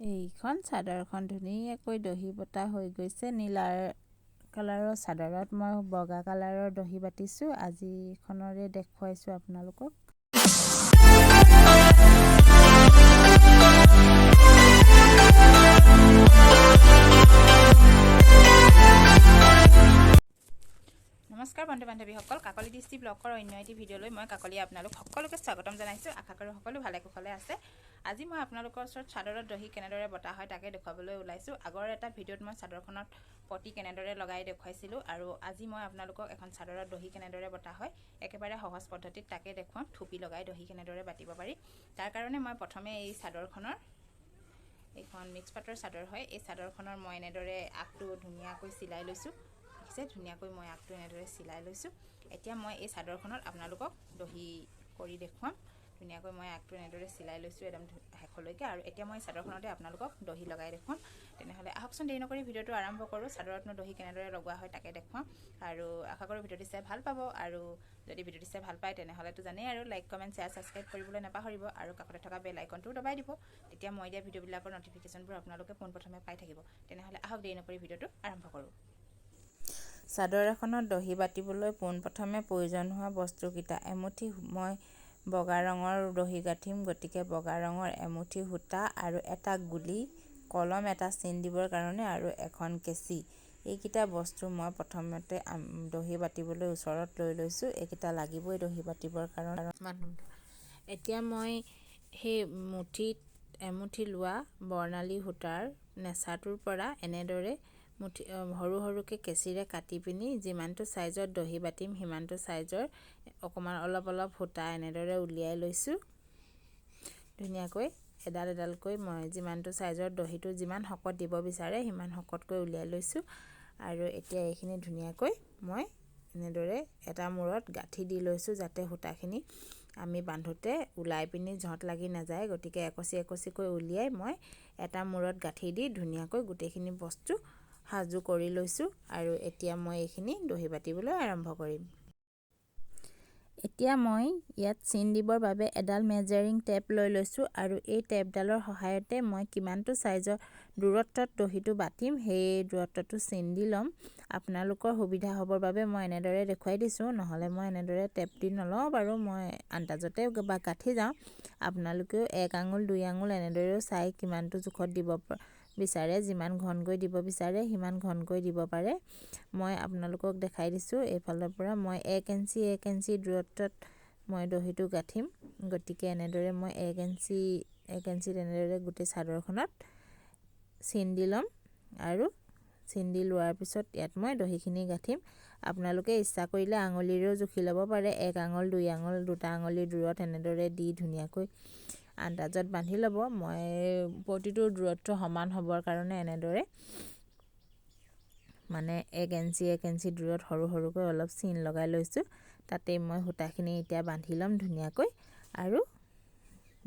এইখন চাদৰখন ধুনীয়াকৈ দহি বটা হৈ গৈছে। নীলা কালাৰৰ চাদৰত মই বগা কালাৰৰ দহি বাটিছোঁ। আজিখনৰে দেখুৱাইছোঁ আপোনালোকক। নমস্কাৰ বন্ধু বান্ধৱীসকল, কাকলি দৃষ্টি ব্লগৰ অন্য এটি ভিডিঅ'লৈ মই কাকলিয়ে আপোনালোক সকলোকে স্বাগতম জনাইছোঁ। আশা কৰোঁ সকলো ভালে কুশলে আছে। আজি মই আপোনালোকৰ ওচৰত চাদৰত দহি কেনেদৰে বটা হয় তাকে দেখুৱাবলৈ ওলাইছোঁ। আগৰ এটা ভিডিঅ'ত মই চাদৰখনত পটি কেনেদৰে লগাই দেখুৱাইছিলোঁ, আৰু আজি মই আপোনালোকক এখন চাদৰত দহি কেনেদৰে বটা হয় একেবাৰে সহজ পদ্ধতিত তাকে দেখুৱাম। থুপি লগাই দহি কেনেদৰে বাটিব পাৰি। তাৰ কাৰণে মই প্ৰথমে এই চাদৰখনৰ, এইখন মিক্স পাটৰ চাদৰ হয়, এই চাদৰখনৰ মই এনেদৰে আগটো ধুনীয়াকৈ চিলাই লৈছোঁ। ধুনীয়াকৈ মই আগটো এনেদৰে চিলাই লৈছোঁ। এতিয়া মই এই চাদৰখনত আপোনালোকক দহি কৰি দেখুৱাম। ধুনীয়াকৈ মই আগটো এনেদৰে চিলাই লৈছোঁ একদম শেষলৈকে, আৰু এতিয়া মই চাদৰখনতে আপোনালোকক দহি লগাই দেখুৱাম। তেনেহ'লে আহকচোন দেৰি নকৰি ভিডিঅ'টো আৰম্ভ কৰোঁ। চাদৰতনো দহি কেনেদৰে লগোৱা হয় তাকে দেখুৱাম, আৰু আশা কৰোঁ ভিডিঅ'টো চাই ভাল পাব। আৰু যদি ভিডিঅ'টো চাই ভাল পায় তেনেহ'লেতো জানেই আৰু লাইক কমেণ্ট শ্বেয়াৰ ছাবস্ক্ৰাইব কৰিবলৈ নাপাহৰিব, আৰু কাষতে থকা বেল আইকনটোও দবাই দিব। তেতিয়া মই দিয়া ভিডিঅ'বিলাকৰ নটিফিকেশ্যনবোৰ আপোনালোকে পোনপ্ৰথমে পাই থাকিব। তেনেহ'লে আহক দেৰি নকৰি ভিডিঅ'টো আৰম্ভ কৰোঁ। চাদৰ এখনত দহি বাটিবলৈ পোনপ্ৰথমে প্ৰয়োজন হোৱা বস্তুকেইটা: এমুঠি মই বগা ৰঙৰ দহি গাঠিম, গতিকে বগা ৰঙৰ এমুঠি সূতা আৰু এটা গুলি কলম, এটা চিন দিবৰ কাৰণে, আৰু এখন কেঁচি। এইকেইটা বস্তু মই প্ৰথমতে দহি বাটিবলৈ ওচৰত লৈ লৈছোঁ। এইকেইটা লাগিবই দহি বাটিবৰ কাৰণে। এতিয়া মই সেই এমুঠি লোৱা বৰ্ণালী সূতাৰ নেচাটোৰ পৰা এনেদৰে সৰু সৰুকৈ কেঁচিৰে কাটি পিনি যিমানটো চাইজত দহি বাটিম সিমানটো চাইজৰ অকণমান অলপ সূতা এনেদৰে উলিয়াই লৈছোঁ। ধুনীয়াকৈ এডাল এডালকৈ মই যিমানটো চাইজৰ দহিটো যিমান শকত দিব বিচাৰে সিমান শকতকৈ উলিয়াই লৈছোঁ। আৰু এতিয়া এইখিনি ধুনীয়াকৈ মই এনেদৰে এটা মূৰত গাঁঠি দি লৈছোঁ, যাতে সূতাখিনি আমি বান্ধোতে ওলাই পিনি জঁট লাগি নাযায়। গতিকে একচি একচিকৈ উলিয়াই মই এটা মূৰত গাঁঠি দি ধুনীয়াকৈ গোটেইখিনি বস্তু সাজু কৰি লৈছোঁ। আৰু এতিয়া মই এইখিনি দহি বাটিবলৈ আৰম্ভ কৰিম। এতিয়া মই ইয়াত চিন দিবৰ বাবে এডাল মেজাৰিং টেপ লৈ লৈছোঁ, আৰু এই টেপডালৰ সহায়তে মই কিমানটো চাইজৰ দূৰত্বত দহিটো বাটিম সেই দূৰত্বটো চিন দি ল'ম। আপোনালোকৰ সুবিধা হ'বৰ বাবে মই এনেদৰে দেখুৱাই দিছোঁ, নহ'লে মই এনেদৰে টেপ দি নলওঁ বাৰু, মই আন্দাজতে গাঁঠি যাওঁ। আপোনালোকেও 1 আঙুল 2 আঙুল এনেদৰেও চাই কিমানটো জোখত দিব বিচাৰে, যিমান ঘনকৈ দিব বিচাৰে সিমান ঘনকৈ দিব পাৰে। মই আপোনালোকক দেখাই দিছোঁ এইফালৰ পৰা মই 1 ইঞ্চি দূৰত্বত মই দহিটো গাঠিম। গতিকে এনেদৰে মই 1 ইঞ্চি এনেদৰে গোটেই চাদৰখনত চিন দি ল'ম, আৰু চিন দি লোৱাৰ পিছত ইয়াত মই দহিখিনি গাঠিম। আপোনালোকে ইচ্ছা কৰিলে আঙুলিৰেও জুখি ল'ব পাৰে। 1 আঙুল 2 আঙুল 2টা আঙুলিৰ দূৰত এনেদৰে দি ধুনীয়াকৈ আন্দাজত বান্ধি ল'ব। মই প্ৰতিটো দূৰত্ব সমান হ'বৰ কাৰণে এনেদৰে মানে 1 ইঞ্চি দূৰত সৰু সৰুকৈ অলপ চিন লগাই লৈছোঁ। তাতে মই সূতাখিনি এতিয়া বান্ধি ল'ম ধুনীয়াকৈ, আৰু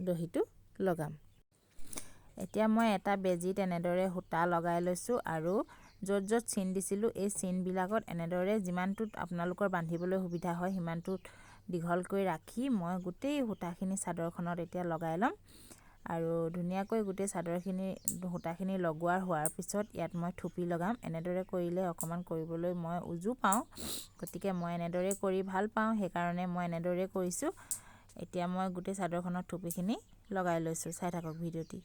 দহিটো লগাম। এতিয়া মই এটা বেজীত এনেদৰে সূতা লগাই লৈছোঁ, আৰু য'ত য'ত চিন দিছিলোঁ এই চিনবিলাকত এনেদৰে যিমানটোত আপোনালোকৰ বান্ধিবলৈ সুবিধা হয় সিমানটোত দীঘলকৈ ৰাখি মই গোটেই সূতাখিনি চাদৰখনত এতিয়া লগাই ল'ম। আৰু ধুনীয়াকৈ গোটেই সূতাখিনি লগোৱাৰ হোৱাৰ পিছত ইয়াত মই থুপি লগাম। এনেদৰে কৰিলে অকণমান কৰিবলৈ মই উজু পাওঁ, গতিকে মই এনেদৰে কৰি ভাল পাওঁ, সেইকাৰণে মই এনেদৰে কৰিছোঁ। এতিয়া মই গোটেই চাদৰখনত থুপিখিনি লগাই লৈছোঁ। চাই থাকক ভিডিঅ'টি।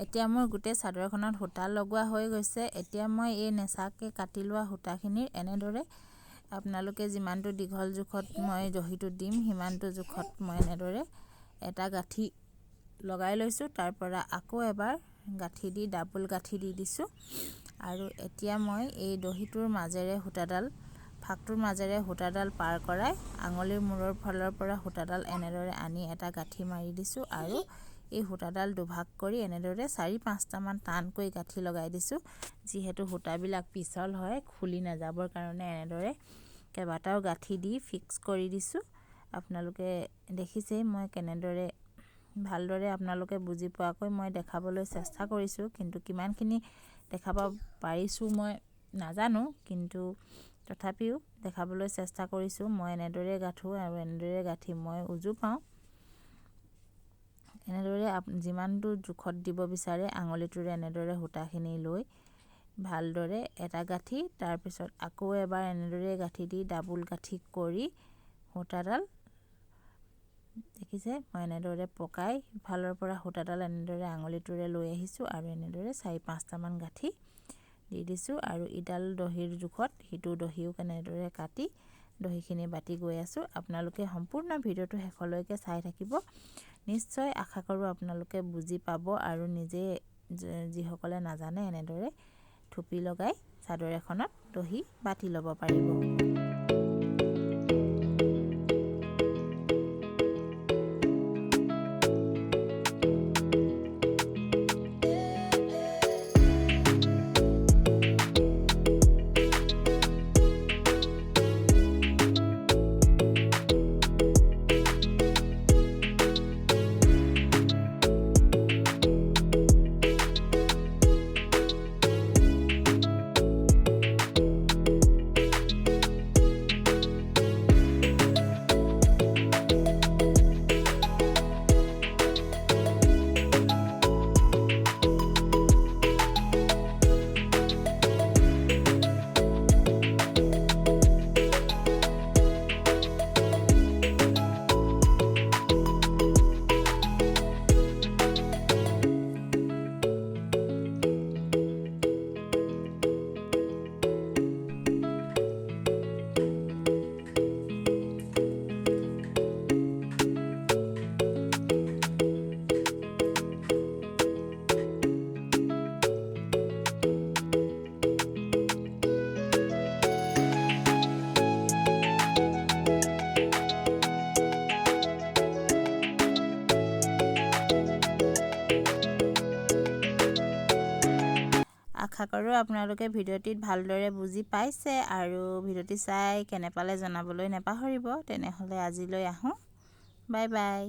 এতিয়া মোৰ গোটেই চাদৰখনত সূতা লগোৱা হৈ গৈছে। এতিয়া মই এই নেচাকৈ কাটি লোৱা সূতাখিনিৰ এনেদৰে আপোনালোকে যিমানটো দীঘল জোখত মই দহিটো দিম সিমানটো জোখত মই এনেদৰে এটা গাঁঠি লগাই লৈছোঁ। তাৰ পৰা আকৌ এবাৰ গাঁঠি দি ডাবল গাঁঠি দি দিছোঁ। আৰু এতিয়া মই এই দহিটোৰ মাজেৰে ফাঁকটোৰ মাজেৰে সূতাডাল পাৰ কৰাই আঙুলিৰ মূৰৰ ফালৰ পৰা সূতাডাল এনেদৰে আনি এটা গাঁঠি মাৰি দিছোঁ, আৰু এই সূতাডাল দুভাগ কৰি এনেদৰে 4-5টামান টানকৈ গাঁঠি লগাই দিছোঁ। যিহেতু সূতাবিলাক পিছল হয় খুলি নাযাবৰ কাৰণে এনেদৰে কেইবাটাও গাঁঠি দি ফিক্স কৰি দিছোঁ। আপোনালোকে দেখিছেই মই কেনেদৰে ভালদৰে আপোনালোকে বুজি পোৱাকৈ মই দেখাবলৈ চেষ্টা কৰিছোঁ, কিন্তু কিমানখিনি দেখাব পাৰিছোঁ মই নাজানো, কিন্তু তথাপিও দেখাবলৈ চেষ্টা কৰিছোঁ। মই এনেদৰে গাঁঠোঁ আৰু এনেদৰে গাঁঠি মই উজু পাওঁ। এনেদৰে যিমানটো জোখত দিব বিচাৰে আঙুলিটোৰে এনেদৰে সূতাখিনি লৈ ভালদৰে এটা গাঁঠি তাৰপিছত আকৌ এবাৰ এনেদৰে গাঁঠি দি ডাবুল গাঁঠি কৰি সূতাডাল দেখিছে মই এনেদৰে পকাই ইফালৰ পৰা সূতাডাল এনেদৰে আঙুলিটোৰে লৈ আহিছোঁ আৰু এনেদৰে 4-5টামান গাঁঠি দি দিছোঁ আৰু ইডাল দহিৰ জোখত সিটো দহিও কেনেদৰে কাটি দহিখিনি বাতি গৈ আছোঁ। আপোনালোকে সম্পূৰ্ণ ভিডিঅ'টো শেষলৈকে চাই থাকিব। নিশ্চয় আশা কৰোঁ আপোনালোকে বুজি পাব আৰু নিজে যিসকলে নাজানে এনেদৰে থুপি লগাই চাদৰ এখনত দহি বাতি ল'ব পাৰিব। আশা কৰোঁ আপোনালোকে ভিডিঅ'টিত ভালদৰে বুজি পাইছে আৰু ভিডিঅ'টি চাই কেনে পালে জনাবলৈ নাপাহৰিব। তেনেহ'লে আজিলৈ আহোঁ, বাই বাই।